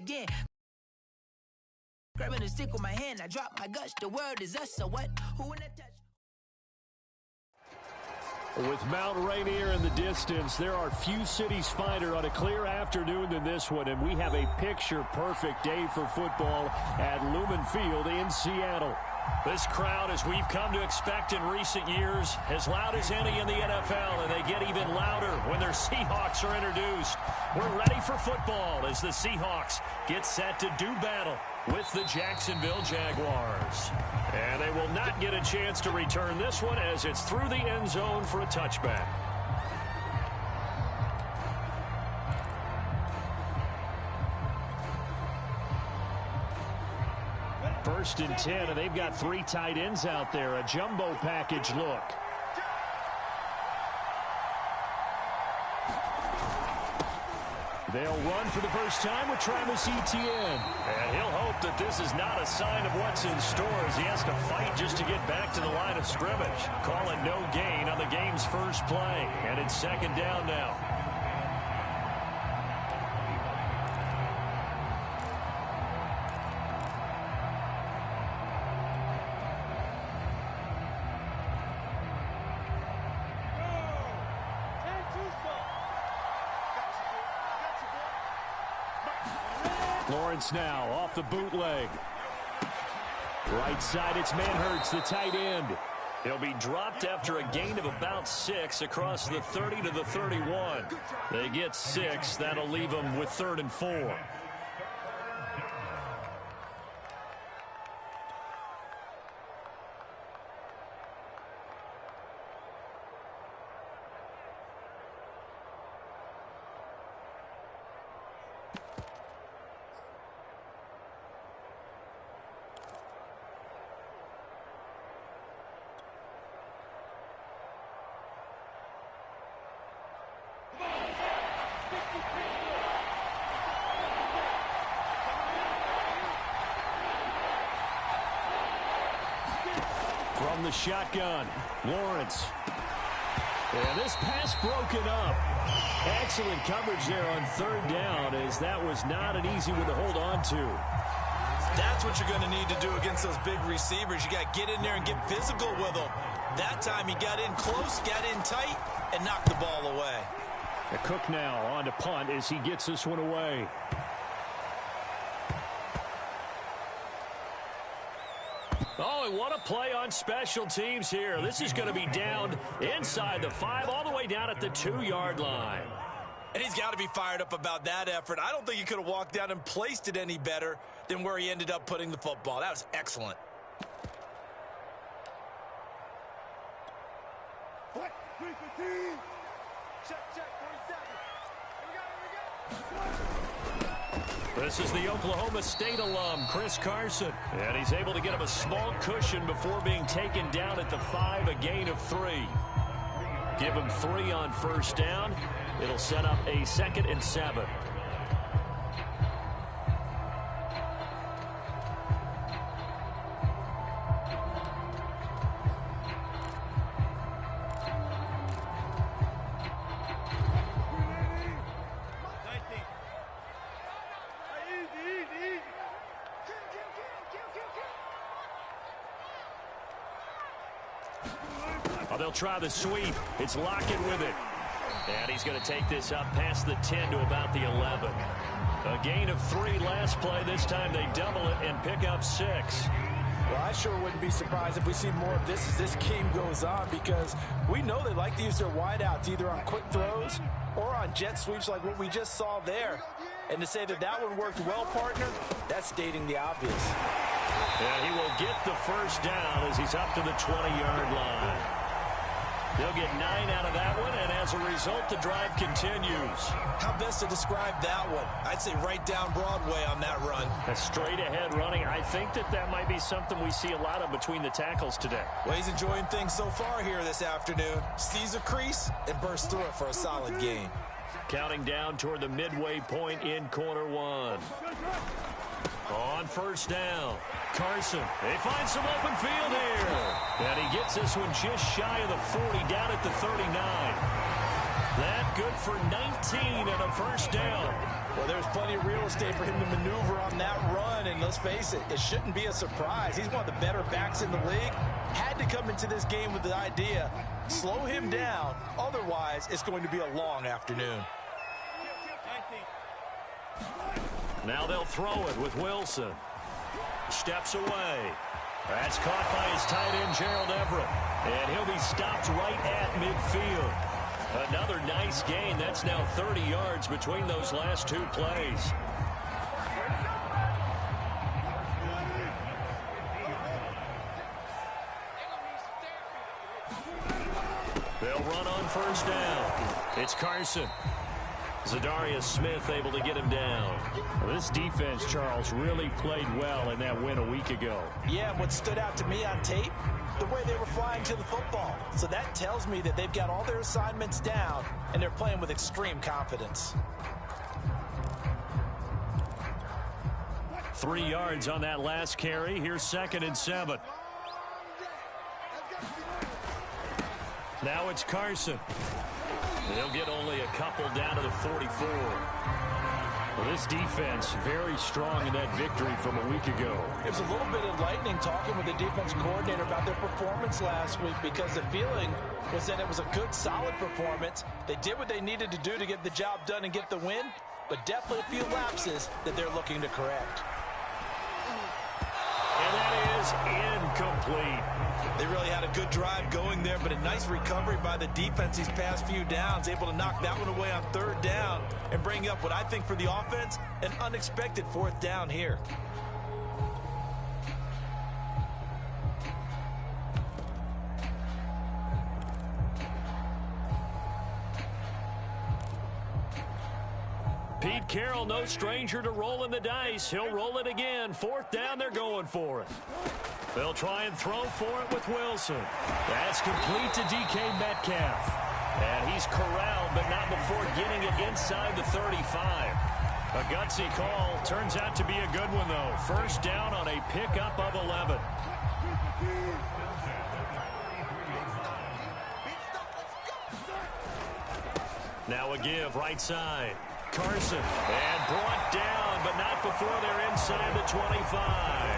again. Grabbing a stick with my hand, I drop my guts. The word is us, so what? Who in that touch? With Mount Rainier in the distance, there are few cities finer on a clear afternoon than this one, and we have a picture-perfect day for football at Lumen Field in Seattle. This crowd, as we've come to expect in recent years, as loud as any in the NFL, and they get even louder when their Seahawks are introduced. We're ready for football as the Seahawks get set to do battle with the Jacksonville Jaguars. And they will not get a chance to return this one as it's through the end zone for a touchback. First and 10, and they've got 3 tight ends out there. A jumbo package look. They'll run for the first time with Travis Etienne. And he'll hope that this is not a sign of what's in store as he has to fight just to get back to the line of scrimmage. Call it no gain on the game's first play. And it's second down now. Lawrence now off the bootleg. Right side, it's Manhertz, the tight end. He'll be dropped after a gain of about 6 across the 30 to the 31. They get 6. That'll leave them with 3rd and 4. From the shotgun, Lawrence. And this pass broken up. Excellent coverage there on 3rd down, as that was not an easy one to hold on to. That's what you're going to need to do against those big receivers. You got to get in there and get physical with them. That time he got in close, got in tight, and knocked the ball away. Cook now on to punt as he gets this one away. Oh, and what a play on special teams here. This is going to be down inside the 5, all the way down at the 2-yard line. And he's got to be fired up about that effort. I don't think he could have walked down and placed it any better than where he ended up putting the football. That was excellent. What? 315. Check, 47. Here we go. This is the Oklahoma State alum, Chris Carson. And he's able to get him a small cushion before being taken down at the 5, a gain of 3. Give him 3 on first down. It'll set up a 2nd and 7. They'll try the sweep. It's Lockett with it. And he's going to take this up past the 10 to about the 11. A gain of 3 last play. This time they double it and pick up 6. Well, I sure wouldn't be surprised if we see more of this as this game goes on, because we know they like to use their wideouts either on quick throws or on jet sweeps like what we just saw there. And to say that that one worked well, partner, that's stating the obvious. And he will get the first down as he's up to the 20-yard line. They'll get 9 out of that one, and as a result, the drive continues. How best to describe that one? I'd say right down Broadway on that run. A straight-ahead running. I think that might be something we see a lot of between the tackles today. Well, he's enjoying things so far here this afternoon. Sees a crease and bursts through it for a solid gain. Counting down toward the midway point in quarter 1. On first down, Carson. They find some open field here. And he gets this one just shy of the 40, down at the 39. That good for 19 and a first down. Well, there's plenty of real estate for him to maneuver on that run, and let's face it, it shouldn't be a surprise. He's one of the better backs in the league. Had to come into this game with the idea, slow him down, otherwise it's going to be a long afternoon. Now they'll throw it with Wilson. Steps away. That's caught by his tight end, Gerald Everett. And he'll be stopped right at midfield. Another nice gain. That's now 30 yards between those last two plays. They'll run on first down. It's Carson. Zadarius Smith able to get him down. Well, this defense, Charles, really played well in that win a week ago. Yeah, what stood out to me on tape, the way they were flying to the football. So that tells me that they've got all their assignments down, and they're playing with extreme confidence. 3 yards on that last carry. Here's 2nd and 7. Now it's Carson. They'll get only a couple down to the 44. Well, this defense very strong in that victory from a week ago. It was a little bit enlightening talking with the defense coordinator about their performance last week, because the feeling was that it was a good, solid performance. They did what they needed to do to get the job done and get the win, but definitely a few lapses that they're looking to correct. And that is incomplete. They really had a good drive going there, but a nice recovery by the defense these past few downs, able to knock that one away on 3rd down and bring up what I think for the offense, an unexpected 4th down here. Pete Carroll, no stranger to rolling the dice. He'll roll it again. 4th down, they're going for it. They'll try and throw for it with Wilson. That's complete to DK Metcalf. And he's corralled, but not before getting it inside the 35. A gutsy call. Turns out to be a good one, though. 1st down on a pickup of 11. Now a give right side. Carson. And brought down, but not before they're inside the 25.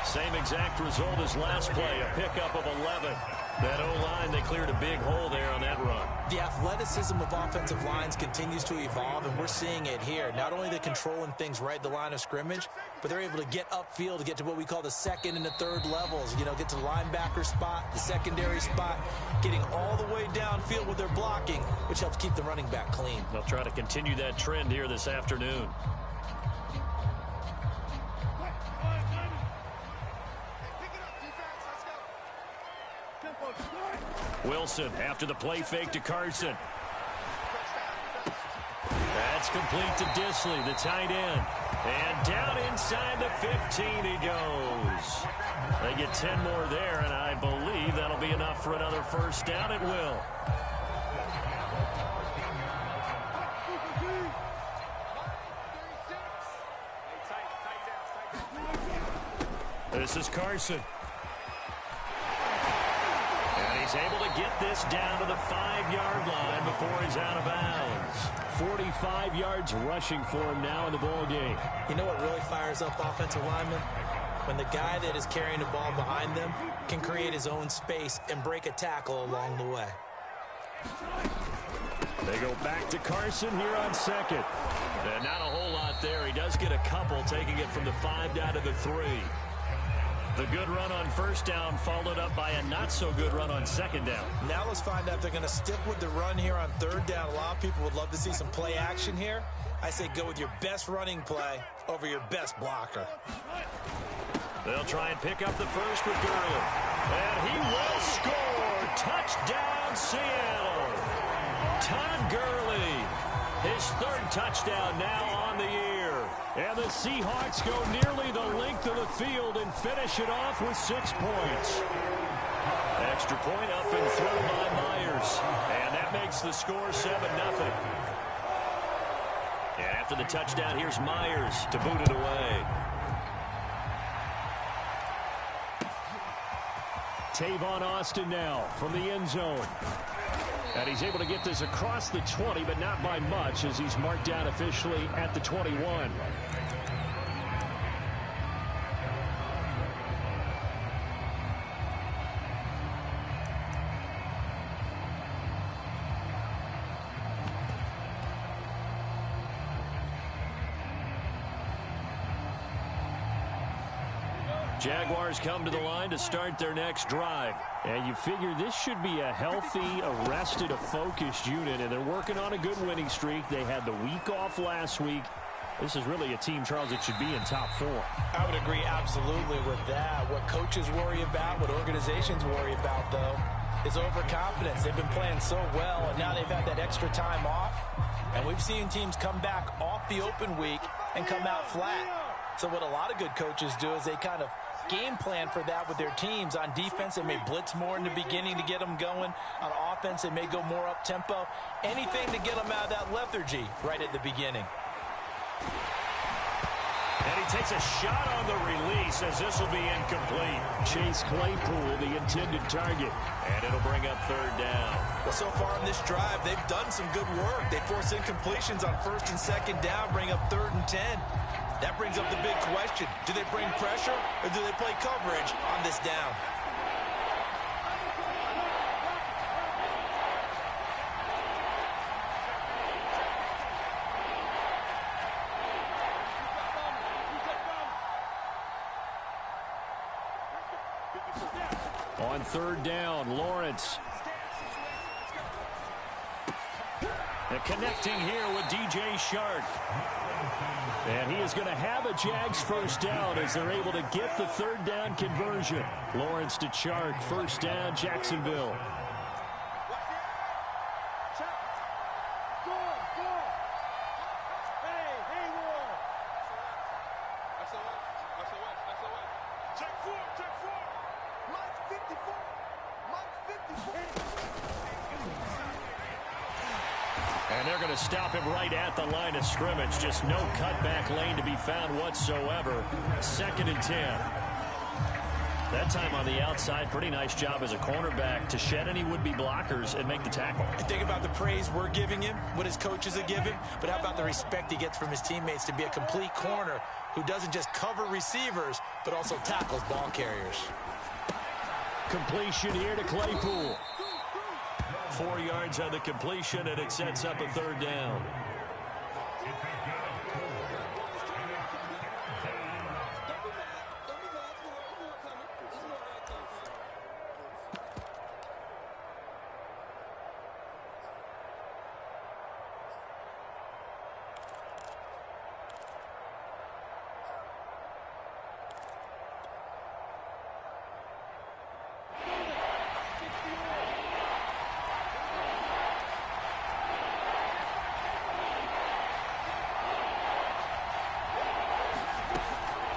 Same exact result as last play, a pickup of 11. That O-line, they cleared a big hole there on that run. The athleticism of offensive lines continues to evolve, and we're seeing it here. Not only are they controlling things right at the line of scrimmage, but they're able to get upfield to get to what we call the 2nd and the 3rd levels. You know, get to the linebacker spot, the secondary spot, getting all the way downfield with their blocking, which helps keep the running back clean. They'll try to continue that trend here this afternoon. Wilson after the play fake to Carson. That's complete to Disley, the tight end. And down inside the 15 he goes. They get 10 more there, and I believe that'll be enough for another 1st down. It will. This is Carson. And he's able to get this down to the 5-yard line before he's out of bounds. 45 yards rushing for him now in the ball game. You know what really fires up offensive linemen? When the guy that is carrying the ball behind them can create his own space and break a tackle along the way. They go back to Carson here on 2nd. And not a whole lot there. He does get a couple, taking it from the 5 down to the 3. The good run on 1st down followed up by a not-so-good run on 2nd down. Now let's find out if they're going to stick with the run here on 3rd down. A lot of people would love to see some play action here. I say go with your best running play over your best blocker. They'll try and pick up the first with Gurley. And he will score. Touchdown, Seattle. Todd Gurley, his 3rd touchdown now on the year. And the Seahawks go nearly the length of the field and finish it off with 6 points. Extra point up and through by Myers. And that makes the score 7-0. And after the touchdown, here's Myers to boot it away. Tavon Austin now from the end zone. And he's able to get this across the 20, but not by much, as he's marked down officially at the 21. Jaguars come to the line to start their next drive. And you figure this should be a healthy, arrested, a focused unit. And they're working on a good winning streak. They had the week off last week. This is really a team, Charles, that should be in top 4. I would agree absolutely with that. What coaches worry about, what organizations worry about, though, is overconfidence. They've been playing so well, and now they've had that extra time off. And we've seen teams come back off the open week and come out flat. So what a lot of good coaches do is they kind of game plan for that with their teams. On defense, they may blitz more in the beginning to get them going. On offense, they may go more up-tempo. Anything to get them out of that lethargy right at the beginning. And he takes a shot on the release, as this will be incomplete. Chase Claypool, the intended target. And it'll bring up 3rd down. Well, so far in this drive, they've done some good work. They force incompletions on 1st and 2nd down, bring up 3rd and 10. That brings up the big question. Do they bring pressure or do they play coverage on this down? On 3rd down, Lawrence. And connecting here with DJ Shark. And he is going to have a Jags 1st down as they're able to get the 3rd down conversion. Lawrence to Shark, 1st down, Jacksonville. And they're going to stop him right at the line of scrimmage. Just no cutback lane to be found whatsoever. 2nd and 10. That time on the outside, pretty nice job as a cornerback to shed any would-be blockers and make the tackle. And think about the praise we're giving him, what his coaches are giving, but how about the respect he gets from his teammates to be a complete corner who doesn't just cover receivers, but also tackles ball carriers. Completion here to Claypool. 4 yards on the completion, and it sets up a 3rd down.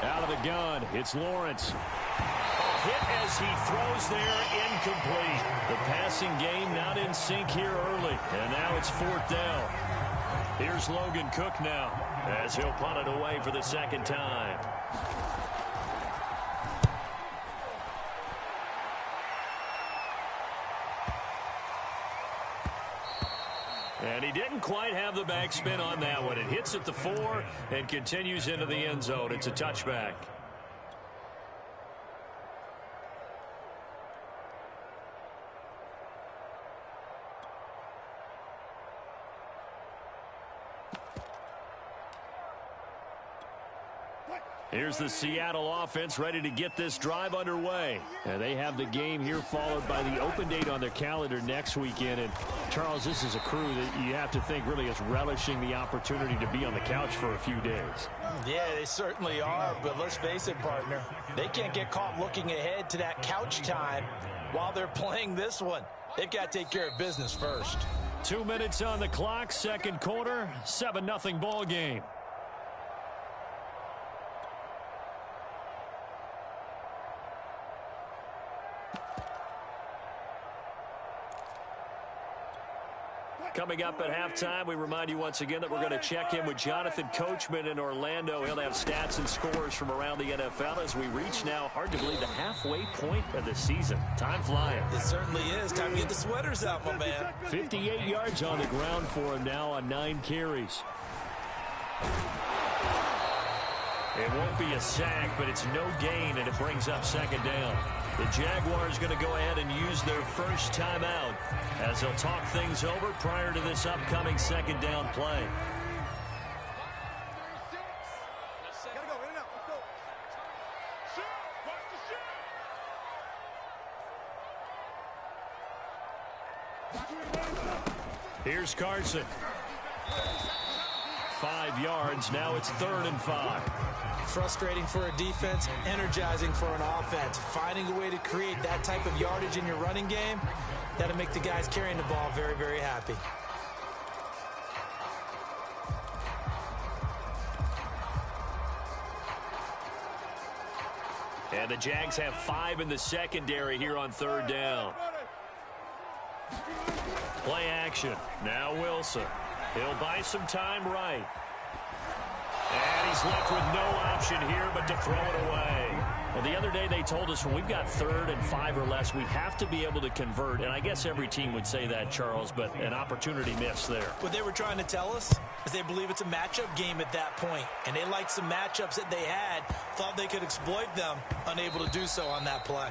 Out of the gun, it's Lawrence. A hit as he throws there, incomplete. The passing game not in sync here early, and now it's 4th down. Here's Logan Cook now, as he'll punt it away for the 2nd time. And he didn't quite have the backspin on that one. It hits at the 4 and continues into the end zone. It's a touchback. Here's the Seattle offense ready to get this drive underway. And they have the game here followed by the open date on their calendar next weekend. And, Charles, this is a crew that you have to think really is relishing the opportunity to be on the couch for a few days. Yeah, they certainly are. But let's face it, partner, they can't get caught looking ahead to that couch time while they're playing this one. They've got to take care of business first. 2 minutes on the clock, 2nd quarter, 7-0 ball game. Coming up at halftime, we remind you once again that we're going to check in with Jonathan Coachman in Orlando. He'll have stats and scores from around the NFL as we reach now, hard to believe, the halfway point of the season. Time flying. It certainly is. Time to get the sweaters out, my man. 58 yards on the ground for him now on 9 carries. It won't be a sack, but it's no gain, and it brings up second down. The Jaguars going to go ahead and use their first timeout as they'll talk things over prior to this upcoming second down play. Here's Carson. 5 yards. Now it's 3rd and 5. Frustrating for a defense, energizing for an offense. Finding a way to create that type of yardage in your running game, that'll make the guys carrying the ball very, very happy. And the Jags have 5 in the secondary here on 3rd down. Play action. Now Wilson. He'll buy some time right. And he's left with no option here but to throw it away. Well, the other day they told us when we've got 3rd and 5 or less, we have to be able to convert. And I guess every team would say that, Charles, but an opportunity missed there. What they were trying to tell us is they believe it's a matchup game at that point. And they liked some matchups that they had, thought they could exploit them, unable to do so on that play.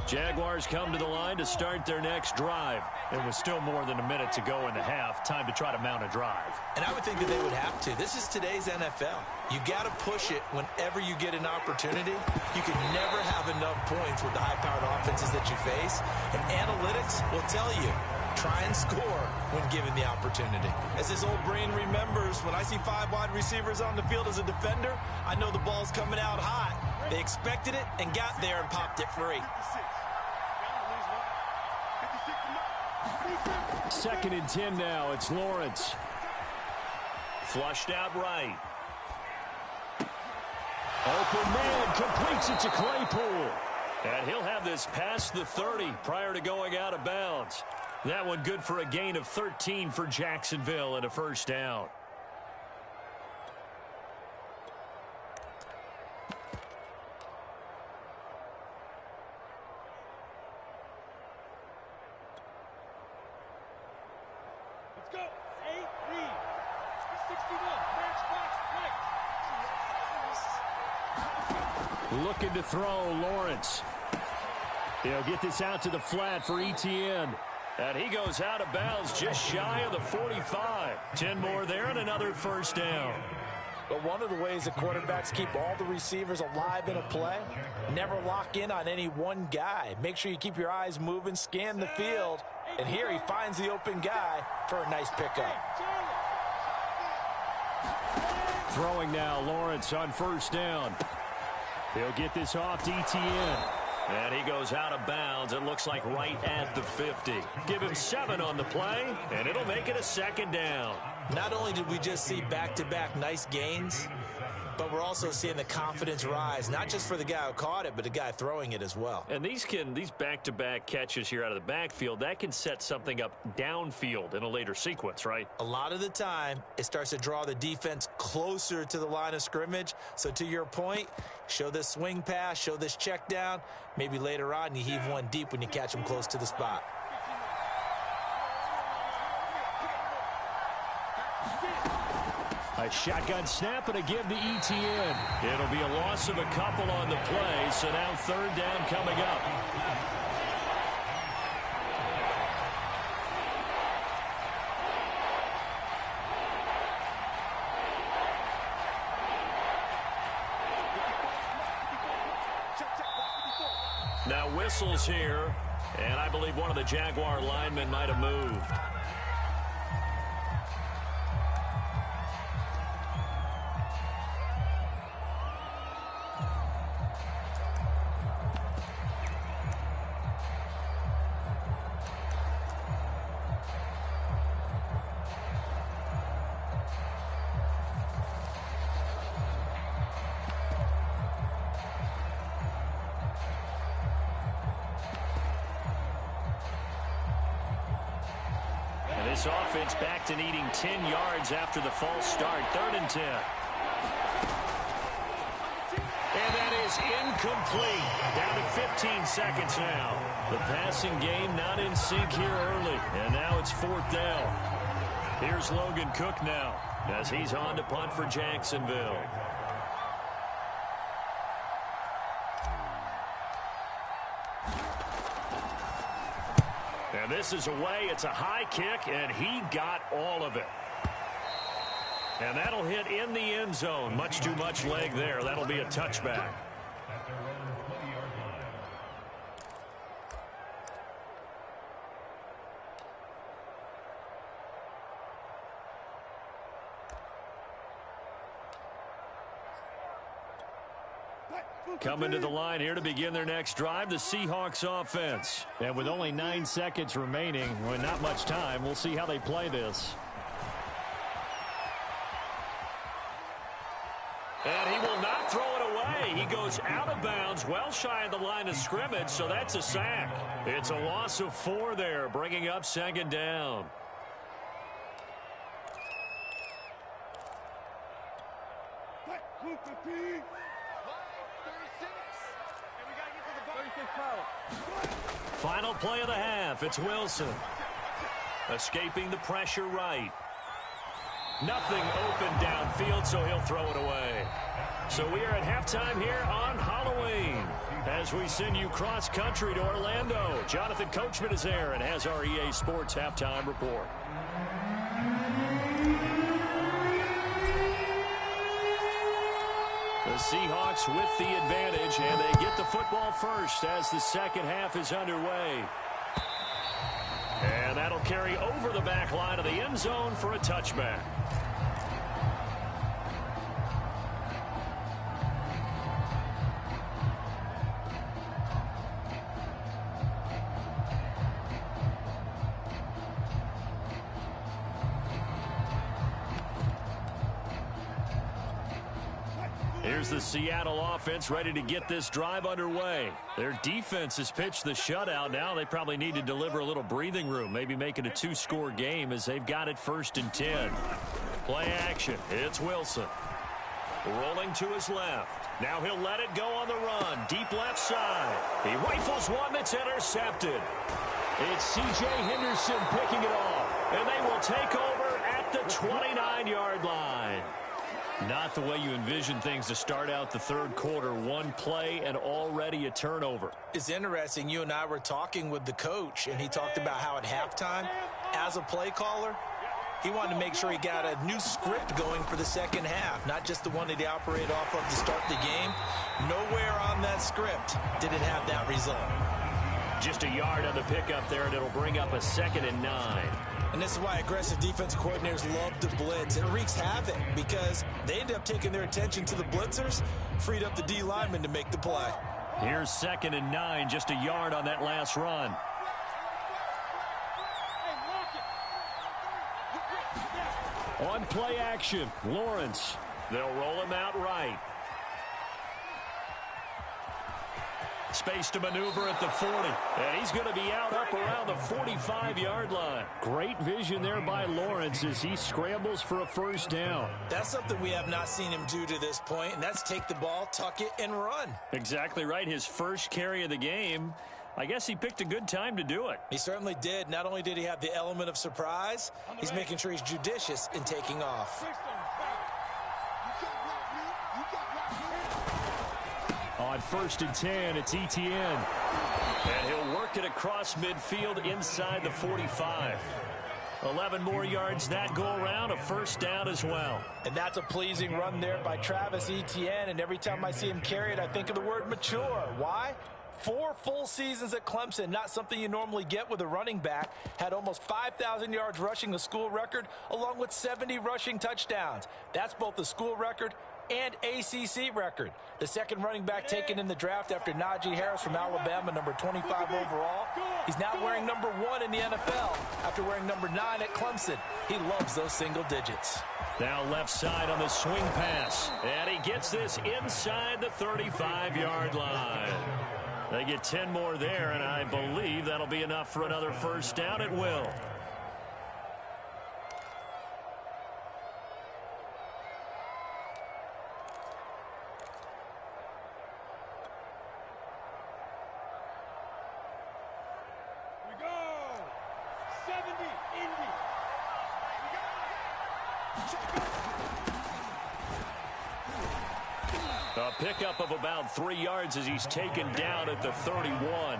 Jaguars come to the line to start their next drive. It was still more than a minute to go in the half. Time to try to mount a drive. And I would think that they would have to. This is today's NFL. You got to push it whenever you get an opportunity. You can never have enough points with the high-powered offenses that you face. And analytics will tell you, try and score when given the opportunity. As his old brain remembers, when I see 5 wide receivers on the field as a defender, I know the ball's coming out hot. They expected it and got there and popped it free. 2nd and 10 now. It's Lawrence. Flushed out right. Open man completes it to Claypool. And he'll have this past the 30 prior to going out of bounds. That one good for a gain of 13 for Jacksonville and a first down. Let's go. 8 lead. 61. Match box right. Looking to throw, Lawrence. He'll get this out to the flat for Etienne. And he goes out of bounds just shy of the 45. 10 more there and another first down. But one of the ways the quarterbacks keep all the receivers alive in a play, never lock in on any one guy. Make sure you keep your eyes moving, scan the field. And here he finds the open guy for a nice pickup. Throwing now, Lawrence on first down. He'll get this off to Etienne. And he goes out of bounds. It looks like right at the 50. Give him 7 on the play, and it'll make it a second down. Not only did we just see back-to-back nice gains, but we're also seeing the confidence rise, not just for the guy who caught it, but the guy throwing it as well. And these back-to-back catches here out of the backfield, that can set something up downfield in a later sequence, right? A lot of the time, it starts to draw the defense closer to the line of scrimmage. So to your point, show this swing pass, show this check down. Maybe later on, you heave one deep when you catch them close to the spot. A shotgun snap and a give to Etienne. It'll be a loss of a couple on the play, so now 3rd down coming up. Now whistles here, and I believe one of the Jaguar linemen might have moved. This offense back to needing 10 yards after the false start. 3rd and 10. And that is incomplete. Down to 15 seconds now. The passing game not in sync here early. And now it's 4th down. Here's Logan Cook now as he's on to punt for Jacksonville. And this is away. It's a high kick, and he got all of it. And that'll hit in the end zone. Much too much leg there. That'll be a touchback. Coming to the line here to begin their next drive, the Seahawks offense. And with only 9 seconds remaining, with not much time, we'll see how they play this. And he will not throw it away. He goes out of bounds, well shy of the line of scrimmage, so that's a sack. It's a loss of 4 there, bringing up 2nd down. Final play of the half. It's Wilson. Escaping the pressure right. Nothing open downfield, so he'll throw it away. So we are at halftime here on Halloween as we send you cross-country to Orlando. Jonathan Coachman is there and has our EA Sports halftime report. The Seahawks with the advantage, and they get the football first as the second half is underway. And that'll carry over the back line of the end zone for a touchback. Here's the Seattle offense ready to get this drive underway. Their defense has pitched the shutout. Now they probably need to deliver a little breathing room, maybe make it a 2-score game as they've got it 1st and 10. Play action. It's Wilson. Rolling to his left. Now he'll let it go on the run. Deep left side. He rifles one that's intercepted. It's C.J. Henderson picking it off. And they will take over at the 29-yard line. Not the way you envision things to start out the 3rd quarter. 1 play and already a turnover. It's interesting. You and I were talking with the coach, and he talked about how at halftime, as a play caller, he wanted to make sure he got a new script going for the second half, not just the one that he operated off of to start the game. Nowhere on that script did it have that result. Just a yard on the pickup there, and it'll bring up a 2nd and 9. And this is why aggressive defense coordinators love to blitz. It wreaks havoc because they end up taking their attention to the blitzers, freed up the D lineman to make the play. Here's 2nd and 9, just a yard on that last run. On play action, Lawrence. They'll roll him out right. Space to maneuver at the 40. And he's going to be out up around the 45-yard line. Great vision there by Lawrence as he scrambles for a 1st down. That's something we have not seen him do to this point, and that's take the ball, tuck it, and run. Exactly right. His first carry of the game. I guess he picked a good time to do it. He certainly did. Not only did he have the element of surprise, he's making sure he's judicious in taking off. On 1st and 10, it's Etienne. And he'll work it across midfield inside the 45. 11 more yards that go around, a 1st down as well. And that's a pleasing run there by Travis Etienne. And every time I see him carry it, I think of the word mature. Why? 4 full seasons at Clemson, not something you normally get with a running back. Had almost 5,000 yards rushing, the school record, along with 70 rushing touchdowns. That's both the school record and ACC record. The second running back taken in the draft after Najee Harris from Alabama, number 25 overall. He's now wearing number 1 in the NFL after wearing number 9 at Clemson. He loves those single digits. Now left side on the swing pass. And he gets this inside the 35-yard line. They get 10 more there, and I believe that'll be enough for another 1st down at will. A pickup of about 3 yards as he's taken down at the 31.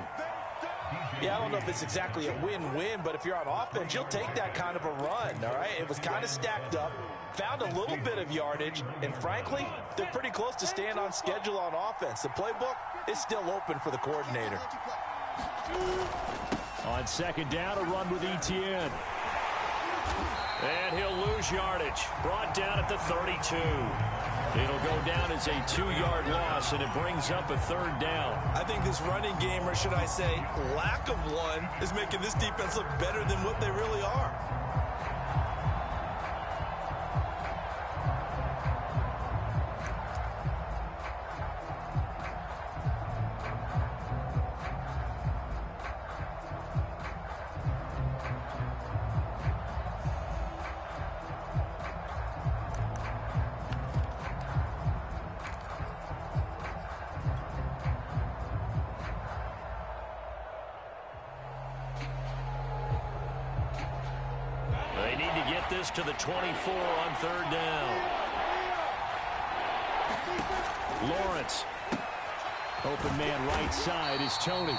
Yeah, I don't know if it's exactly a win-win, but if you're on offense, you'll take that kind of a run, all right? It was kind of stacked up, found a little bit of yardage, and frankly, they're pretty close to staying on schedule on offense. The playbook is still open for the coordinator. On second down, a run with Etienne. And he'll lose yardage. Brought down at the 32. It'll go down as a 2-yard loss, and it brings up a third down. I think this running game, or should I say lack of one, is making this defense look better than what they really are. They need to get this to the 24 on third down. Lawrence. Open man right side is Tony.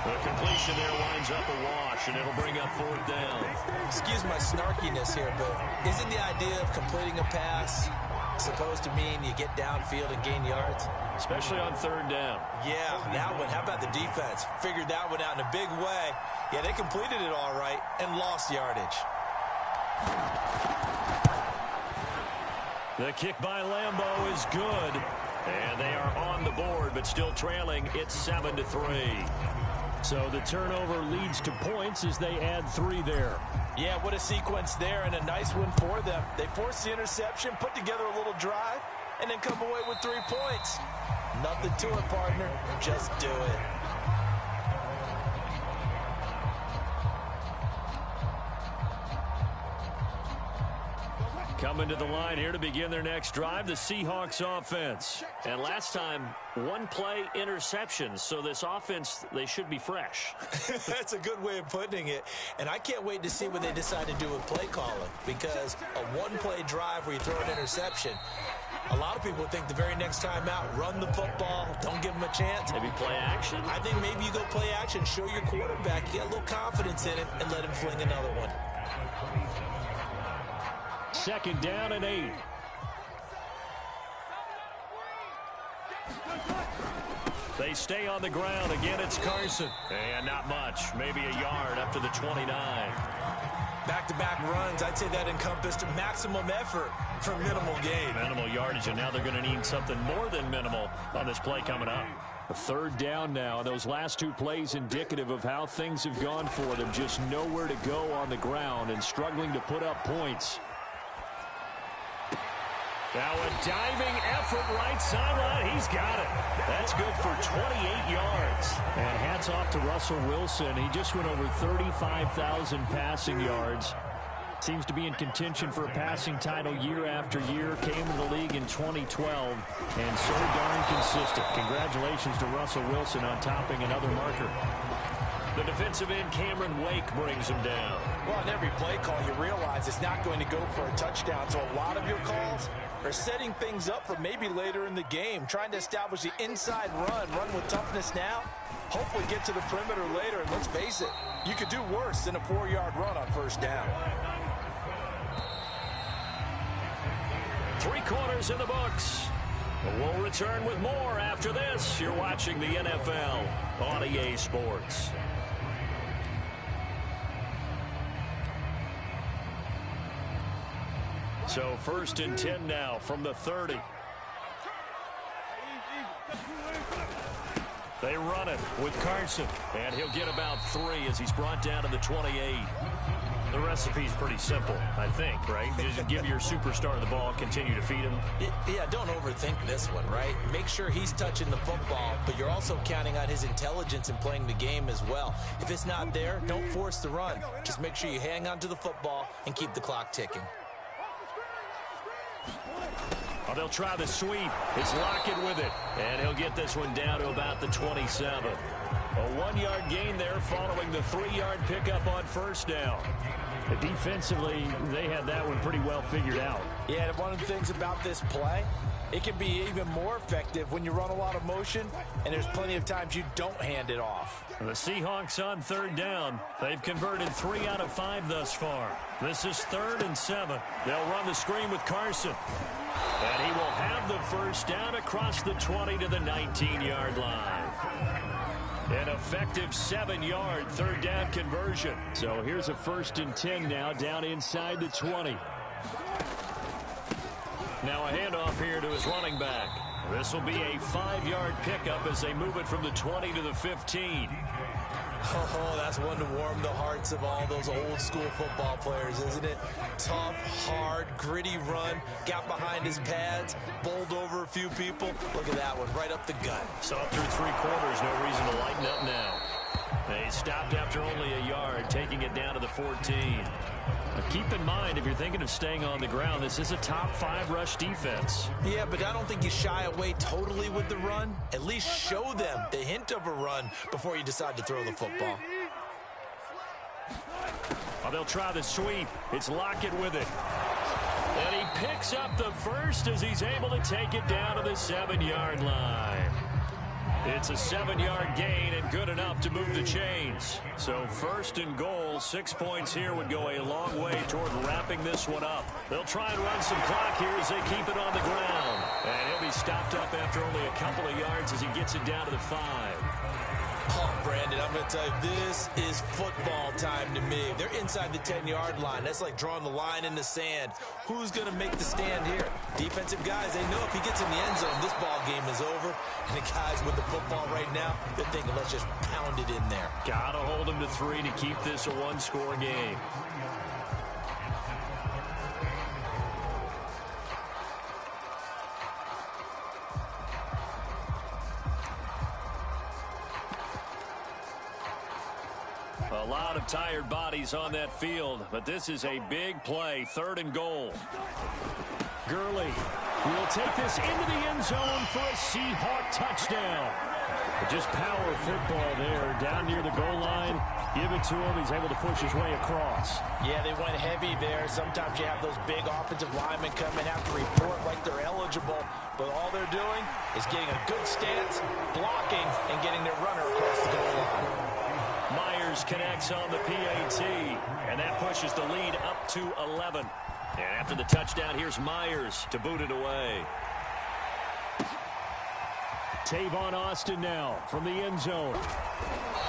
The completion there winds up a wash, and it'll bring up fourth down. Excuse my snarkiness here, but isn't the idea of completing a pass supposed to mean you get downfield and gain yards? Especially on third down. Yeah, that one. How about the defense? Figured that one out in a big way. Yeah, they completed it all right and lost yardage. The kick by Lambeau is good. And they are on the board, but still trailing. It's 7-3. So the turnover leads to points as they add 3 there. Yeah, what a sequence there, and a nice one for them. They forced the interception, put together a little drive, and then come away with 3 points. Nothing to it, partner. Just do it. Coming to the line here to begin their next drive, the Seahawks offense. And last time, 1-play interceptions. So this offense, they should be fresh. That's a good way of putting it. And I can't wait to see what they decide to do with play calling. Because a 1-play drive where you throw an interception, a lot of people think the very next time out, run the football, don't give them a chance. Maybe play action. I think maybe you go play action, show your quarterback, you get a little confidence in it, and let him fling another one. Second down and 8. They stay on the ground. Again, it's Carson. And not much. Maybe a yard up to the 29. Back-to-back runs, I'd say that encompassed maximum effort for minimal gain. Minimal yardage, and now they're going to need something more than minimal on this play coming up. A third down now. Those last 2 plays indicative of how things have gone for them. Just nowhere to go on the ground and struggling to put up points. Now a diving effort right sideline. He's got it. That's good for 28 yards. And hats off to Russell Wilson. He just went over 35,000 passing yards. Seems to be in contention for a passing title year after year. Came to the league in 2012 and so darn consistent. Congratulations to Russell Wilson on topping another marker. The defensive end, Cameron Wake, brings him down. Well, on every play call, you realize it's not going to go for a touchdown. So a lot of your calls are setting things up for maybe later in the game, trying to establish the inside run with toughness now, hopefully get to the perimeter later. And let's face it, you could do worse than a 4-yard run on first down. 3 quarters in the books. We'll return with more after this. You're watching the NFL on EA Sports. So 1st and 10 now from the 30. They run it with Carson, and he'll get about 3 as he's brought down to the 28. The recipe's pretty simple, I think, right? Just give your superstar the ball, continue to feed him. Yeah, don't overthink this one, right? Make sure he's touching the football, but you're also counting on his intelligence in playing the game as well. If it's not there, don't force the run. Just make sure you hang on to the football and keep the clock ticking. Oh, they'll try the sweep. It's Lockett with it. And he'll get this one down to about the 27. A 1-yard gain there following the 3-yard pickup on first down. Defensively, they had that one pretty well figured out. Yeah, and one of the things about this play, It can be even more effective when you run a lot of motion, and there's plenty of times you don't hand it off. The Seahawks on third down. They've converted 3 out of 5 thus far. This is 3rd and 7. They'll run the screen with Carson. And he will have the first down across the 20 to the 19-yard line. An effective 7-yard third down conversion. So here's a 1st and 10 now down inside the 20. Now a handoff here to his running back. This will be a 5-yard pickup as they move it from the 20 to the 15. Oh, that's one to warm the hearts of all those old school football players, isn't it? Tough, hard, gritty run, got behind his pads, bowled over a few people. Look at that one, right up the gut. Saw through 3 quarters, no reason to lighten up now. They stopped after only a yard, taking it down to the 14. Keep in mind, if you're thinking of staying on the ground, this is a top 5 rush defense. Yeah, but I don't think you shy away totally with the run. At least show them the hint of a run before you decide to throw the football. Oh, they'll try the sweep. It's Lockett with it. And he picks up the first as he's able to take it down to the 7-yard line. It's a 7-yard gain and good enough to move the chains. So 1st and goal, 6 points here would go a long way toward wrapping this one up. They'll try and run some clock here as they keep it on the ground. And he'll be stopped up after only a couple of yards as he gets it down to the 5. Oh, Brandon, I'm going to tell you, this is football time to me. They're inside the 10-yard line. That's like drawing the line in the sand. Who's going to make the stand here? Defensive guys, they know if he gets in the end zone, this ball game is over. And the guys with the football right now, they're thinking, let's just pound it in there. Got to hold him to 3 to keep this a 1-score game. A lot of tired bodies on that field, but this is a big play. 3rd and goal. Gurley will take this into the end zone for a Seahawk touchdown. Just power football there down near the goal line. Give it to him. He's able to push his way across. Yeah, they went heavy there. Sometimes you have those big offensive linemen come and have to report like they're eligible, but all they're doing is getting a good stance, blocking, and getting their runner across the goal line. Myers connects on the PAT, and that pushes the lead up to 11. And after the touchdown, here's Myers to boot it away. Tavon Austin now from the end zone.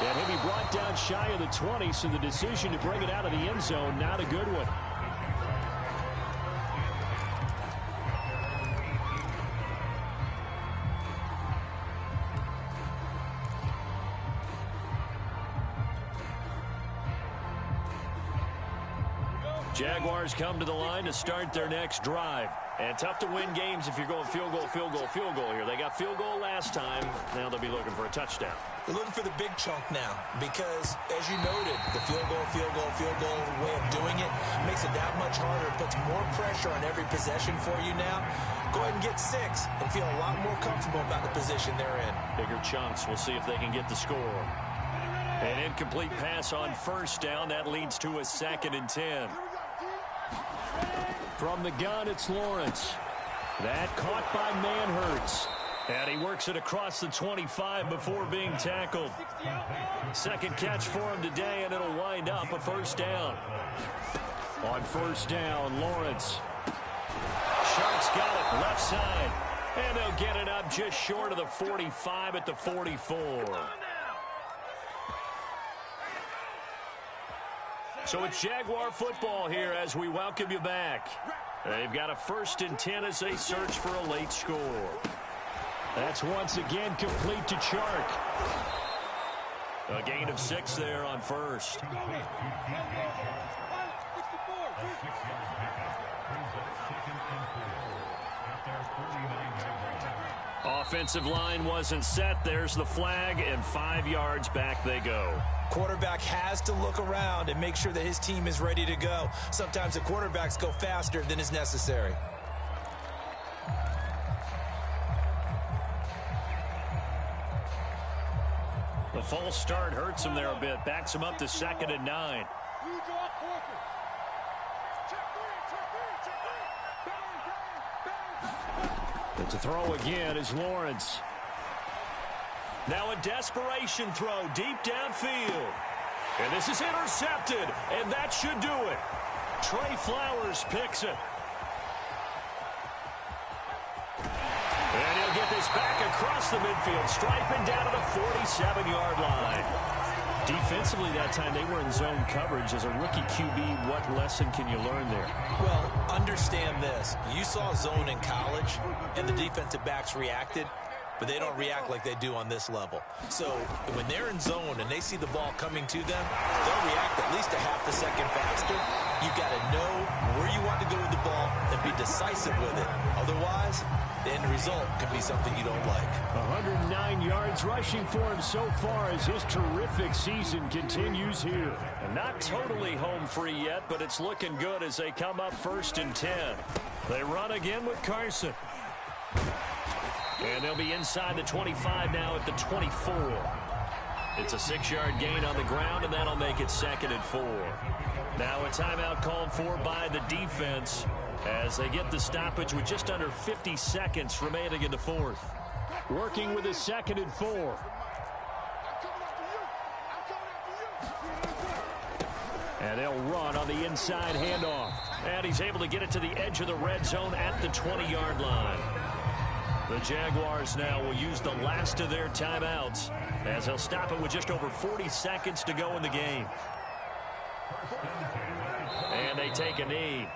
And he'll be brought down shy of the 20, so the decision to bring it out of the end zone, not a good one. Jaguars come to the line to start their next drive. And tough to win games if you're going field goal, field goal, field goal here. They got field goal last time. Now they'll be looking for a touchdown. They're looking for the big chunk now because, as you noted, the field goal way of doing it makes it that much harder. It puts more pressure on every possession for you now. Go ahead and get 6 and feel a lot more comfortable about the position they're in. Bigger chunks. We'll see if they can get the score. An incomplete pass on 1st down. That leads to a 2nd and 10. From the gun, it's Lawrence. That caught by Manhertz. And he works it across the 25 before being tackled. 2nd catch for him today, and it'll wind up a 1st down. On 1st down, Lawrence. Sharks got it left side. And they'll get it up just short of the 45 at the 44. So it's Jaguar football here as we welcome you back. They've got a 1st and 10 as they search for a late score. That's once again complete to Chark. A gain of 6 there on 1st. Offensive line wasn't set. There's the flag, and 5 yards back they go. Quarterback has to look around and make sure that his team is ready to go. Sometimes the quarterbacks go faster than is necessary. The false start hurts him there a bit. Backs him up to 2nd and 9. To throw again is Lawrence. Now a desperation throw deep downfield. And this is intercepted, and that should do it. Trey Flowers picks it. And he'll get this back across the midfield, striping down to the 47-yard line. Defensively that time, they were in zone coverage. As a rookie QB, what lesson can you learn there? Well, understand this. You saw zone in college, and the defensive backs reacted, but they don't react like they do on this level. So when they're in zone and they see the ball coming to them, they'll react at least a half a second faster. You've got to know where you want to go with the ball and be decisive with it. Otherwise, the end result could be something you don't like. 109 yards rushing for him so far as his terrific season continues here. And not totally home free yet, but it's looking good as they come up 1st and 10. They run again with Carson. And they'll be inside the 25 now at the 24. It's a 6-yard gain on the ground, and that'll make it 2nd and 4. Now a timeout called for by the defense as they get the stoppage with just under 50 seconds remaining in the 4th. Working with a 2nd and 4. And they'll run on the inside handoff. And he's able to get it to the edge of the red zone at the 20-yard line. The Jaguars now will use the last of their timeouts as they'll stop it with just over 40 seconds to go in the game. And they take a knee.